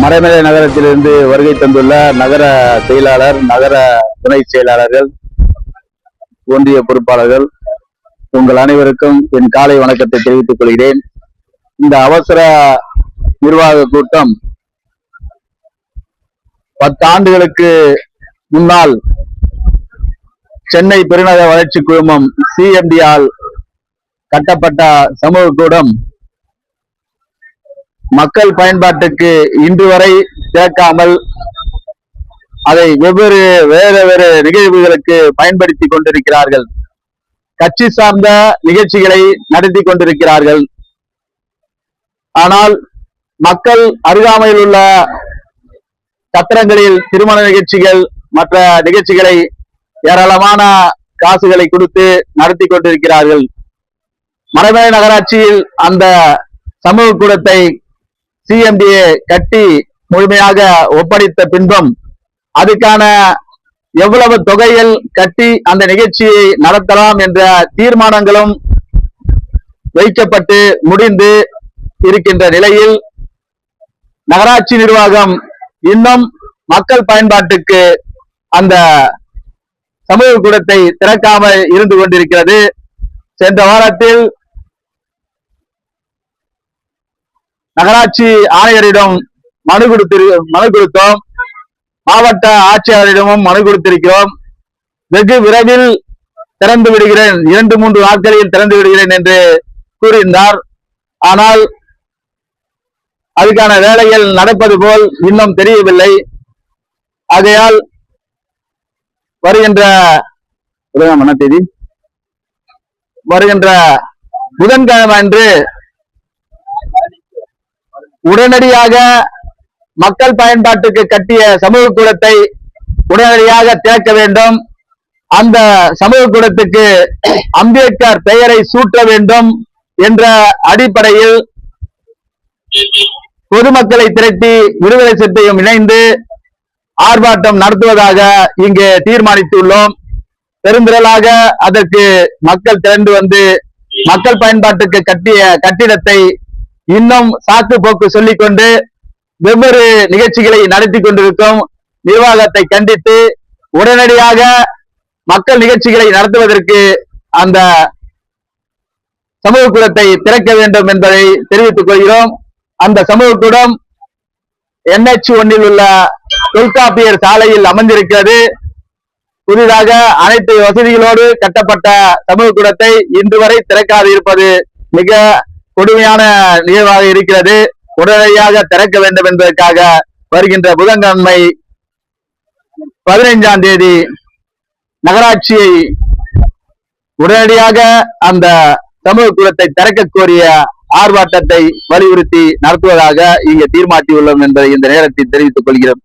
மறைமலை நகரத்திலிருந்து வருகை தந்துள்ள நகர செயலாளர், நகர துணை செயலாளர்கள், ஒன்றிய பொறுப்பாளர்கள், உங்கள் அனைவருக்கும் என் காலை வணக்கத்தை தெரிவித்துக் கொள்கிறேன். இந்த அவசர நிர்வாக கூட்டம் 10 ஆண்டுகளுக்கு முன்னால் சென்னை பெருநகர வளர்ச்சி குழுமம் CMD-ஆல் கட்டப்பட்ட சமூக கூடம் மக்கள் பயன்பாட்டுக்கு இன்று வரை சேர்க்காமல் அதை வேறு நிகழ்வுகளுக்கு பயன்படுத்தி கொண்டிருக்கிறார்கள். கட்சி சார்ந்த நிகழ்ச்சிகளை நடத்தி கொண்டிருக்கிறார்கள். ஆனால் மக்கள் அருகாமையில் உள்ள சத்திரங்களில் திருமண நிகழ்ச்சிகள், மற்ற நிகழ்ச்சிகளை ஏராளமான காசுகளை கொடுத்து நடத்தி கொண்டிருக்கிறார்கள். மறைமலை நகராட்சியில் அந்த சமூக கூடத்தை CMD-யை கட்டி முழுமையாக ஒப்படைத்த பின்பும் அதுக்கான எவ்வளவு தொகையில் கட்டி அந்த நிகழ்ச்சியை நடத்தலாம் என்ற தீர்மானங்களும் வைக்கப்பட்டு முடிந்து இருக்கின்ற நிலையில் நகராட்சி நிர்வாகம் இன்னும் மக்கள் பயன்பாட்டுக்கு அந்த சமூக கூடத்தை திறக்காமல் இருந்து கொண்டிருக்கிறது. சென்ற வாரத்தில் நகராட்சி ஆணையரிடம் மனு கொடுத்தோம். மாவட்ட ஆட்சியாளரிடமும் மனு கொடுத்திருக்கிறோம். வெகு விரைவில் திறந்து விடுகிறேன், 2-3 நாட்களில் திறந்து விடுகிறேன் என்று கூறியிருந்தார். ஆனால் அதுக்கான வேலைகள் நடப்பது போல் இன்னும் தெரியவில்லை. ஆகையால் வருகின்ற புதன்கிழமை அன்று உடனடியாக மக்கள் பயன்பாட்டுக்கு கட்டிய சமூக கூடத்தை உடனடியாக திறக்க வேண்டும். அந்த சமூக கூடத்துக்கு அம்பேத்கர் பெயரை சூட்ட வேண்டும் என்ற அடிப்படையில் பொதுமக்களை திரட்டி விடுதலை சிறுத்தையும் இணைந்து ஆர்ப்பாட்டம் நடத்துவதாக இங்கே தீர்மானித்துள்ளோம். பெருந்திரளாக அதற்கு மக்கள் திரண்டு வந்து மக்கள் பயன்பாட்டுக்கு கட்டிய கட்டிடத்தை இன்னும் சாக்கு போக்கு சொல்லிக்கொண்டு வெவ்வேறு நிகழ்ச்சிகளை நடத்தி கொண்டிருக்கும் நிர்வாகத்தை கண்டித்து உடனடியாக மக்கள் நிகழ்ச்சிகளை நடத்துவதற்கு அந்த சமூக கூடத்தை திறக்க வேண்டும் என்பதை தெரிவித்துக் கொள்கிறோம். அந்த சமூக கூடம் NH1-இல் உள்ள தொல்காப்பியர் சாலையில் அமைந்திருக்கிறது. புதிதாக அனைத்து வசதிகளோடு கட்டப்பட்ட சமூக கூடத்தை இன்று வரை திறக்காது இருப்பது மிக கொடுமையான நிகழ்வாக இருக்கிறது. உடனடியாக திறக்க வேண்டும் என்பதற்காக வருகின்ற புதன்கிழமை 15ஆம் தேதி நகராட்சியை உடனடியாக அந்த சமூக கூடத்தை திறக்க கோரிய ஆர்ப்பாட்டத்தை வலியுறுத்தி நடத்துவதாக இங்கே தீர்மானித்துள்ளோம் என்பதை இந்த நேரத்தில் தெரிவித்துக் கொள்கிறோம்.